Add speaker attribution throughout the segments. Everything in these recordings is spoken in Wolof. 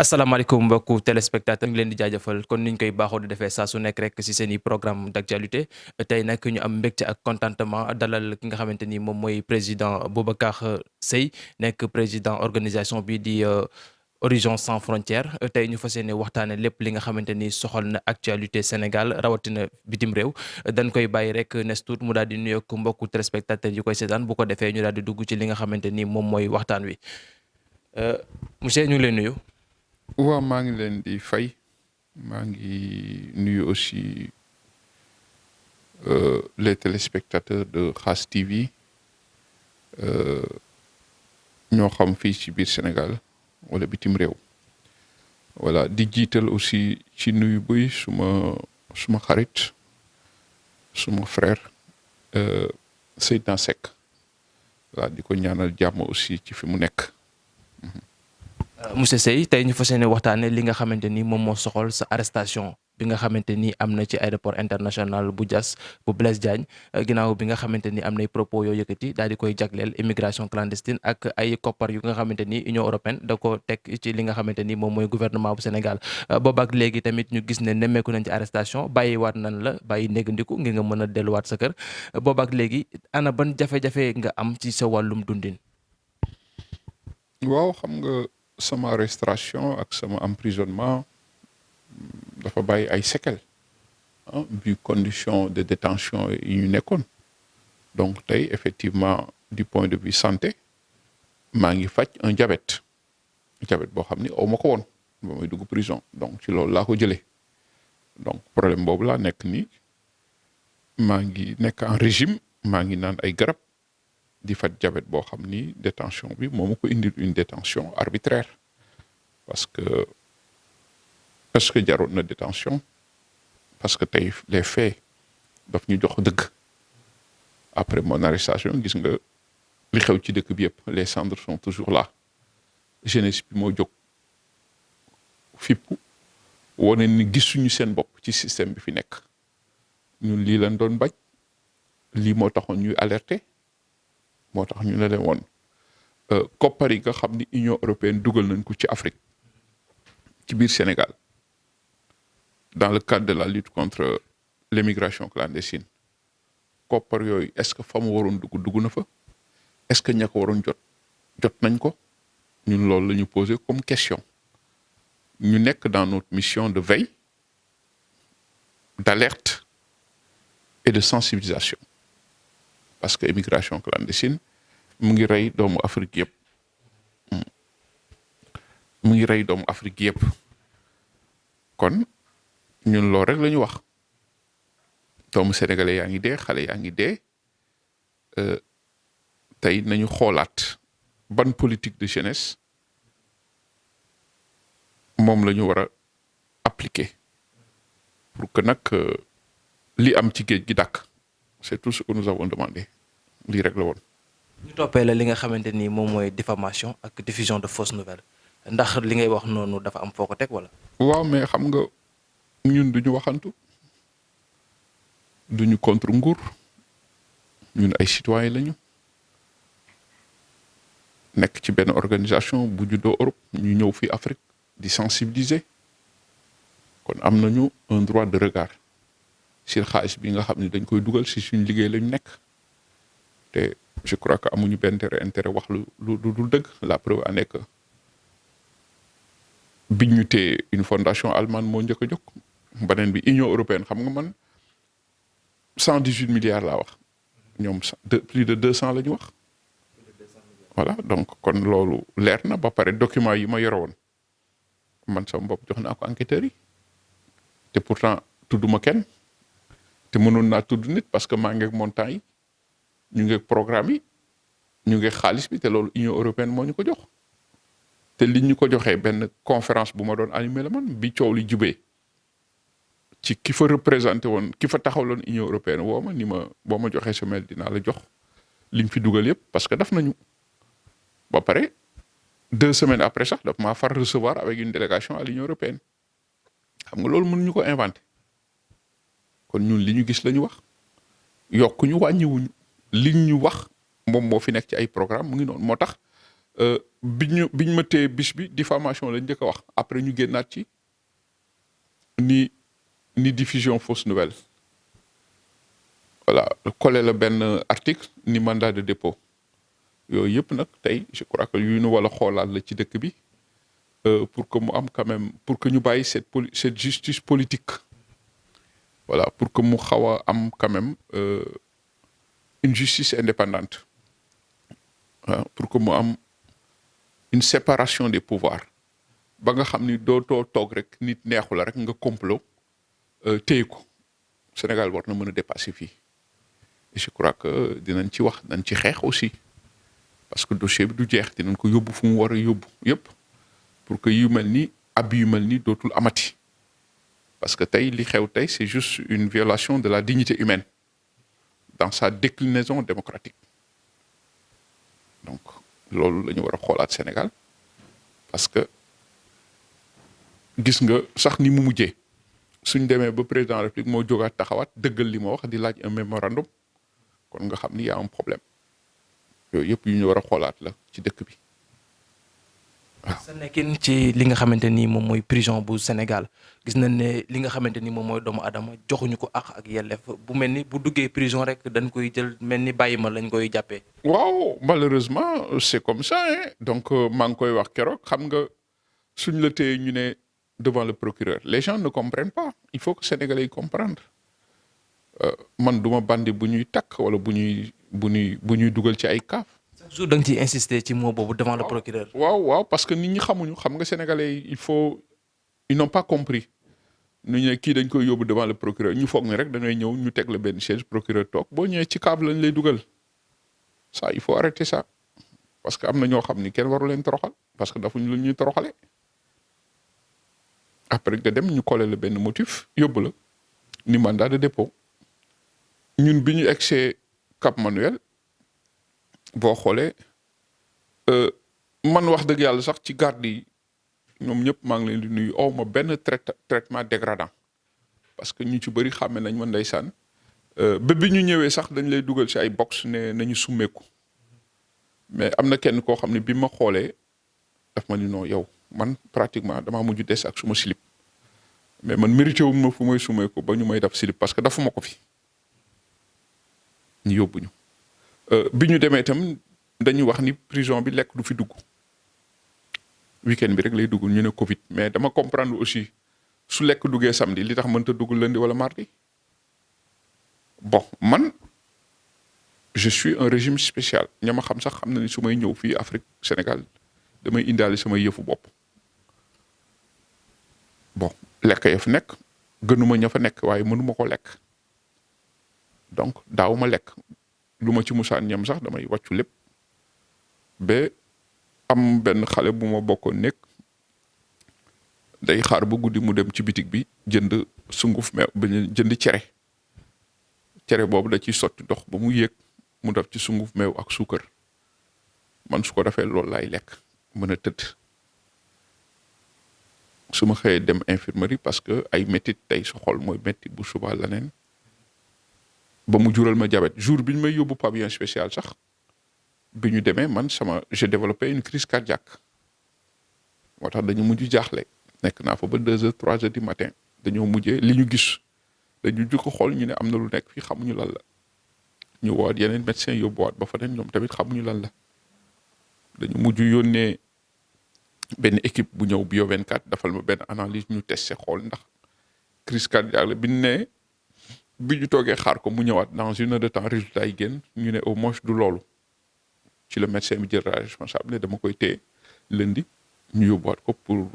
Speaker 1: asalaamaaleykum mbokku téléspectateur ngi leen di jaajëfal kon niñ koy baaxoo di defee saa su nekk rek ci seen i programme d'actualité tey nag ñu am mbégte ak contentement dalal ki nga xamante ni moom mooy président Boubacar Seye nekk président organisation bi di Horizon Sans Frontières tey ñu fas yéene waxtaane lépp li nga xamante ni soxal na actualité Sénégal rawatina bitim réew dañ koy bàyyi rek nes tuut mu daal di nuyoog mbokku téléspectateur yi koy seetaan bu ko defee ñu daal di dugg ci li nga xamante ni moom mooy waxtaan wi monsieur ñu ngi lay nuyu.
Speaker 2: waaw maa ngi leen di fay maa ngi nuyu aussi les téléspectateurs de Khass TV ñoo xam fii ci biir Sénégal wala bitim réew voilà di jiital aussi ci nuyu buy suma xarit suma frère Seydina Seck voilà di ko ñaanal jàmm aussi ci fi mu nekk.
Speaker 1: Monsieur Seye tey ñu fas yéene waxtaane li nga xamante ni moom moo soxal sa arrestation bi nga xamante ni am na ci aéroport international bu Diass bu Blaise Diagne ginnaaw bi nga xamante ni am nay propos yoo yëkkati daal di koy jagleel immigration clandestine ak ay koppar yu nga xamante ni Union européenne da ko teg ci li nga xamante ni moom mooy gouvernement bu Sénégal boobaak léegi tamit ñu gis ne nemmeeku nañ ci arrestation bàyyiwaat nañ la bàyyi néggandiku ngir nga mën a delluwaat sa kër boobaak léegi ana ban jafe-jafe nga am ci sa wàllum dundin.
Speaker 2: waaw xam nga sama arrestation ak sama emprisonnement dafa bàyyi ay séquelles vu condition de détention yi ñu nekkoon donc tey effectivement du point de vue santé maa ngi faj un diabète boo xam ni aw ma ko woon ba may dugg prison donc ci loolu laa ko jëlee donc problème boobu laa nekk nii maa ngi nekk en régime maa ngi naan ay garab di faj diabète boo xam ni détention bi moo ma ko indil une détention arbitraire parce que jaroon na détention parce que tey les faits daf ñu jox dëgg après mon arrestation gis nga li xew ci dëkk bi yëpp les cendres sont toujours là jeunesse bi moo jóg fippu wane ni gisuñu seen bopp ci système bi fi nekk ñun lii lañ doon bañ lii moo taxoon ñuy alerter moo tax ñu ne leen woon koppar yi nga xam ni Union européenne dugal nañ ko ci Afrique ci biir Sénégal dans le cadre de la lutte contre l'immigration clandestine koppar yooyu est-ce que fa mu waroon dugg na fa est-ce que ña ko waroon jot nañ ko ñun loolu la ñu posé comme question ñu nekk dans notre mission de veille d'alerte et de sensibilisation parce que immigration clandestine mu ngi rey doomu Afrique yëpp kon ñun loolu rek la ñu wax doomu sénégalais yaa ngi dee xale yaa ngi dee tey nañu xoolaat ban politique de jeunesse moom la ñu war a appliquer pour que nag li am ci géej gi dàkk c'est tout ce que nous avons demandé lii rek la woon.
Speaker 1: ñu toppee la li nga xamante ni moom mooy diffamation ak diffusion de fausses nouvelles ndax li ngay wax noonu dafa am foo ko teg wala.
Speaker 2: waaw mais xam nga ñun duñu waxantu duñu contre nguur ñun ay citoyens lañu nekk ci benn organisation bu juddoo Europe ñu ñëw fi Afrique di sensibiliser kon am nañu un droit de regard sur xaalis bi nga xam ne dañ koy dugal si suñu liggéey lañu nekk te je crois que amuñu benn intérêt wax lu dul dëgg la preuve en est que biñ ñu tee une fondation allemande moo njëkk a jóg beneen bi Union européenne xam nga man 118 milliards laa wax ñoom plus de 200 la ñu wax voilà donc kon loolu leer na ba pare document yi ma yore woon man sama bopp jox naa ko enquêteurs yi te pourtant tudduma kenn te mënoon naa tudd nit parce que maa ngi ak montant yi ñu ngi ak programme yi ñu ngi ak xaalis bi te loolu Union européenne moo ñu ko jox te li ñu ko joxee benn conférence bu ma doon animé la man bi coow li jubee ci ki fa représenté woon ki fa taxawloon Union européenne woo ma ni ma boo ma joxee sa mail dinaa la jox liñ fi dugal yëpp parce que daf nañu ba pare 2 semaines après sax daf maa far recevoir avec une délégation à l'Union européenne xam nga loolu mënuñu ko inventé kon ñun li ñu gis la ñu wax yokkuñu wàññiwuñu liñ ñu wax moom moo fi nekk ci ay programme mu ngi noonu moo tax biñ ma téye bis bi diffamation lañ njëkk a wax après ñu génnaat ci ni diffusion fausse nouvelle voilà collé la benn article ni mandat de dépôt yooyu yëpp nag tey je crois que yu ñu wala xoolaat la ci dëkk bi pour que mu am quand même pour que ñu bàyyi cette justice politique voilà pour que mu xaw a am quand même une justice indépendante pour que mu am une séparation des pouvoirs ba nga xam ni dootoo toog rek nit neexu la rek nga complot téye ko Sénégal war na mën a dépasser fii et je crois que dinañ ci wax nañ ci xeex aussi parce que dossier bi du jeex dinañ ko yóbbu fu mu war a yóbbu yëpp pour que yu mel ni abus yu mel ni dootul amati parce que tey li xew tey c'est juste une violation de la dignité humaine dans sa déclinaison démocratique donc loolu la ñu war a xoolaat Sénégal parce que gis nga sax ni mu mujjee suñ demee ba président de la République moo jógaat taxawaat dëggal li ma wax di laaj un mémorandum kon nga xam ni y a un problème yooyu yëpp yu ñu war a xoolaat la ci dëkk bi waaw.
Speaker 1: sa nekkin ci li nga xamante ni moom mooy prison bu Sénégal gis nañ ne li nga xamante ni moom mooy doomu adama joxuñu ko ak yelleef bu mel ni bu duggee prison rek dañ koy jël mel ni bàyyi ma lañ koy jàppee.
Speaker 2: waaw malheureusement c'est comme ça hein donc maa ngi koy wax keroog xam nga suñ la téye ñu ne devant le procureur les gens ne comprennent pas il faut que Sénégalais yi comprendre man duma bandi bu ñuy takk wala bu ñuy dugal ci ay kaaf.
Speaker 1: chaque jour da nga ciy insister ci mot boobu devant le procureur.
Speaker 2: waaw parce que nit ñi xamuñu xam nga Sénégalais yi ils n'ont pas compris nu ñu ne kii dañ koy yóbbu devant le procureur ñu foog ni rek da ngay ñëw ñu teg la benn chaise procureur toog boo ñëwee ci kaaf lañ lay dugal ça il faut arrêter ça parce que am na ñoo xam ni kenn waru leen toroxal parce que dafuñ lu ñuy toroxale après nga dem ñu coller la benn motif yóbbu la ni mandat de dépôt ñun bi ñu egsee Cap Manuel boo xoolee man wax dëgg yàlla sax ci garde yi ñoom ñëpp maa ngi leen di nuyu aw ma benn traitement dégradant parce que ñu ci bëri xàmme nañ ma ndeysaan ba bi ñu ñëwee sax dañ lay dugal ci ay box ne nañu summeeku mais am na kenn koo xam ne bi ma xoolee daf ma ni non yow man pratiquement damaa mujj des ak suma slip mais man mérité wu ma fu may summeeku ba ñu may def slip parce que dafuma ko fi ñu yóbbu ñu bi ñu demee itam dañuy wax ni prison bi lekk du fi dugg week-end bi rek lay dugg ñu ne Covid mais dama comprendre aussi su lekk duggee samedi li tax mënta dugg lundi wala mardi bon man je suis un régime spécial ña ma xam sax xam na ni su may ñëw fii Afrique Sénégal damay indaale samay yëfu bopp bon lekk ya fa nekk gënuma ña fa nekk waaye mënuma ko lekk donc daawuma lekk lu ma ci musaan ñam sax damay wàccu lépp ba am benn xale bu ma bokkoon nekk day xaar ba guddi mu dem ci bitig bi jënd sunguf meew ba jënd cere boobu da ciy sotti ndox ba mu yéeg mu def ci sunguf meew ak suukar man su ko defee loolu laay lekk mën a tëdd su ma xëyee dem infirmerie parce que ay métit tey sa xol mooy métti bu subaa leneen ba mu jural ma diabète jour bi ñu may yóbbu pavillon spécial sax bi ñu demee man j'ai développé une crise cardiaque moo tax dañu mujj jaaxle nekk naa fa ba 2 heures 3 heures du matin dañoo mujjee li ñu gis dañu jukko xool ñu ne am na lu nekk fii xamuñu lan la ñu woowaat yeneen médecin yóbbuwaat ba fa den ñoom tamit xamuñu lan la dañu mujj yónnee benn équipe bu ñëw Bio 24 dafal ma benn analyse ñu testé xool ndax crise cardiaque la bi ñu nee bi ñu toogee xaar ko mu ñëwaat dans 1 heure de temps résultat yi génn ñu ne au moins du loolu ci le médecin bi jël la responsable ne dama koy téye lundi ñu yóbbuwaat ko pour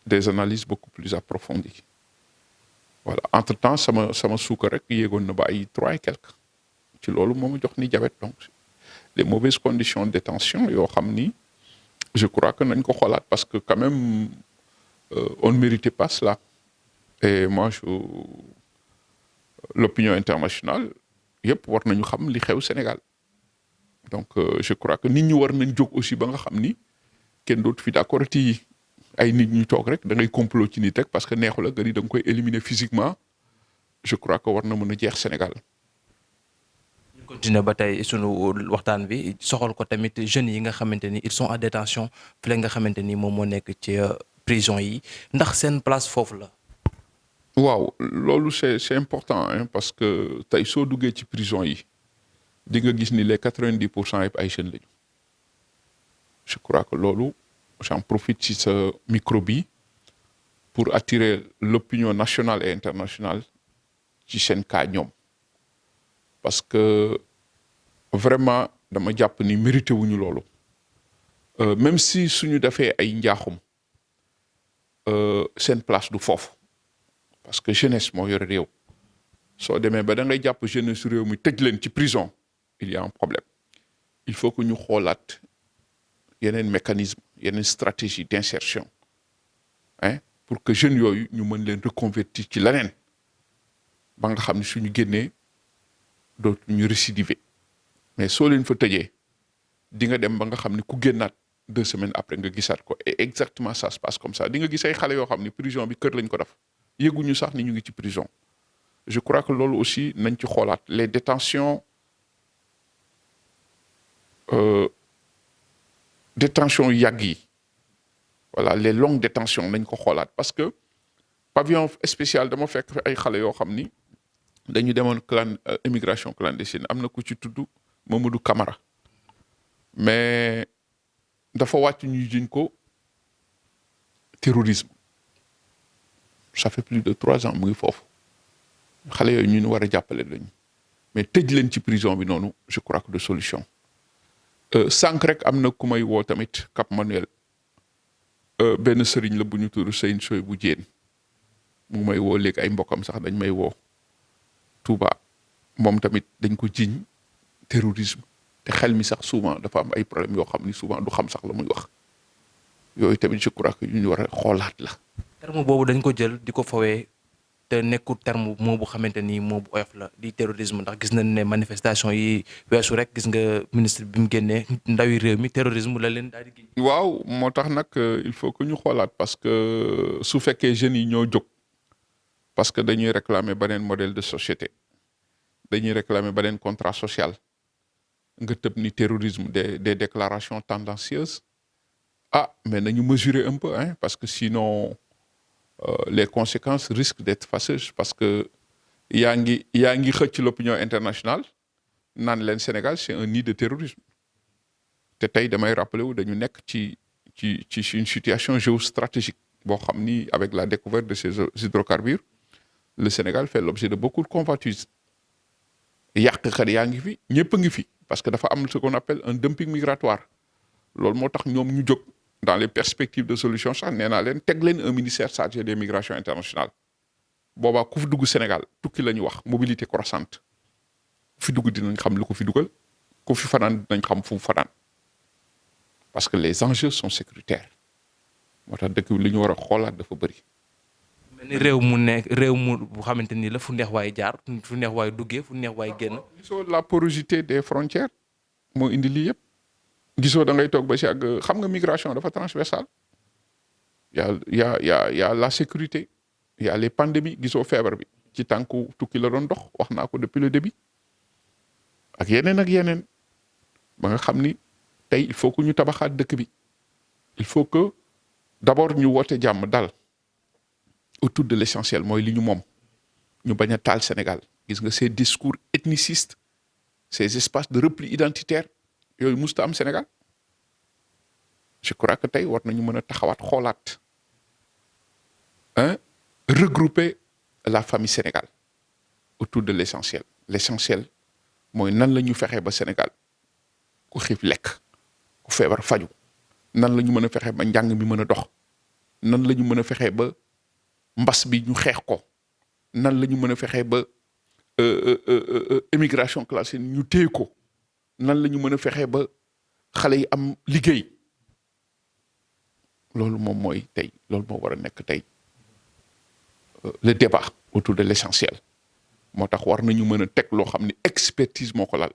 Speaker 2: des analyses beaucoup plus approfondies voilà entre temps sama suukar rek yéegoon na ba ay 3 et quelques ci loolu moo ma jox ni diabète donc les mauvaises conditions de détention yoo xam ni je crois que nañ ko xoolaat parce que quand même on ne méritait pas cela et moi l'opinion internationale yëpp war nañu xam li xew Sénégal donc je crois que nit ñi war nañ jóg aussi ba nga xam ni kenn dootu fi d'accord ci ay nit ñu toog rek da ngay complot ci nit rek parce que neexu la nga ni da nga koy éliminer physiquement je crois que war na mën a jeex Sénégal.
Speaker 1: continuer ba tey sunu waxtaan bi soxal ko tamit jeunes yi nga xamante ni ils sont en détention fële nga xamante ni moom moo nekk ci prison yi ndax seen place foofu la.
Speaker 2: waaw loolu c'est important hein, parce que tey soo duggee ci prison yi di nga gis ni les 90% yëpp ay jeunes lañu. Je crois que loolu j'en profite ci sa micro bi pour attirer l'opinion nationale et internationale ci seen cas ñoom parce que vraiment dama jàpp ni mérité wuñu loolu même si suñu defee ay njaaxum seen place du foofu parce que jeunesse moo yore réew soo demee ba da ngay jàpp jeunesse réew mi tëj leen ci prison il y a un problème il faut que ñu xoolaat yeneen mécanisme yeneen stratégie d'insertion hein pour que jeunes yooyu ñu mën leen reconvertir ci leneen ba nga xam ne suñu génnee dootu ñu récidiver mais soo leen fa tëjee di nga dem ba nga xam ne ku génnaat 2 semaines après nga gisaat ko et exactement ça se passe comme ça di nga gis ay xale yoo xam ne prison bi kër lañ ko def yëguñu sax ni ñu ngi ci prison je crois que loolu aussi nañ ci xoolaat les détentions détention yàgg yi voilà les longues détentions nañ ko xoolaat parce que pavillon spécial dama fekk ay xale yoo xam ni dañu demoon immigration clandestine am na ku ci tudd Mamadou Camara mais dafa wàcc ñu jiñ ko terrorisme ça fait plus de 3 ans mu ngi foofu xale yooyu ñu war a jàppale lañu mais tëj leen ci prison bi noonu je crois que de solution sànq rek am na ku may woo tamit Cap Manuel benn sëriñ la bu ñu tudd Seyne Soy bu Jéen mu may woo léegi ay mbokkam sax dañ may woo Touba moom tamit dañ ko jiñ terrorisme te xel mi sax souvent dafa am ay problèmes yoo xam ni souvent du xam sax la muy wax yooyu tamit je crois que ñu war a xoolaat la.
Speaker 1: terme boobu dañ ko jël di ko fawee te nekkul terme moo bu xamante ni moo bu oyof la di terrorisme ndax gis nañ ne manifestation yi weesu rek gis nga ministre bi mu génnee ndawi réew mi terrorisme la leen daal di génn.
Speaker 2: waaw moo tax nag il faut que ñu xoolaat parce que su fekkee jeunes yi ñoo jóg parce que dañuy réclamer beneen modèle de société dañuy réclamer beneen contrat social nga tëb ni terrorisme des déclarations tendancieuses mais nañu mesurer un peu hein parce que sinon les conséquences risquent d'être fâcheuses parce que yaa ngi xëcc l'opinion internationale naan leen Sénégal c'est un nid de terrorisme te tey damay rappeler wu dañu nekk ci une situation géostratégique boo xam ni avec la découverte de ces hydrocarbures le Sénégal fait l'objet de beaucoup de convoitises yàqkat yaa ngi fi ñëpp a ngi fi parce que dafa am ce qu'on appelle un dumping migratoire loolu moo tax ñoom ñu jóg dans les perspectives de solution sax nee naa leen teg leen un ministère chargé des migrations internationales boobaa ku fi dugg Sénégal tukki la ñu wax mobilité croissante ku fi dugg dinañ xam lu ko fi dugal ku fi fanaan dinañ xam fu mu fanaan parce que les enjeux sont sécuritaires moo tax dëkk bi li ñu war a xoolaat dafa bëri.
Speaker 1: mel ni réew mu bu xamante ni la fu neex waay jaar fu neex waay duggee fu neex waay génn.
Speaker 2: gisoo la porosité des frontières moo indi lii yëpp. gisoo da ngay toog ba si ak xam nga migration dafa transversale y a la sécurité y a les pandémies gisoo feebar bi ci tànku tukki la doon dox wax naa ko depuis le début ak yeneen ba nga xam ni tey il faut que ñu tabaxaat dëkk bi il faut que d'abord ñu woote jàmm dal autour de l'essentiel mooy li ñu moom ñu bañ a taal Sénégal gis nga ces discours ethnicistes ces espaces de repli identitaire yooyu musta am Sénégal je crois que tey war nañu mën a taxawaat xoolaat regrouper la famille Sénégal autour de l'essentiel mooy nan la ñu fexee ba Sénégal ku xiif lekk ku feebar faju nan la ñu mën a fexee ba njàng mi mën a dox nan la ñu mën a fexee ba mbas bi ñu xeex ko nan la ñu mën a fexee ba immigration clandestine ñu téye ko nan la ñu mën a fexee ba xale yi am liggéey loolu moom mooy tey loolu moo war a nekk tey le débat autour de l'essentiel moo tax war nañu mën a teg loo xam ne expertise moo ko lal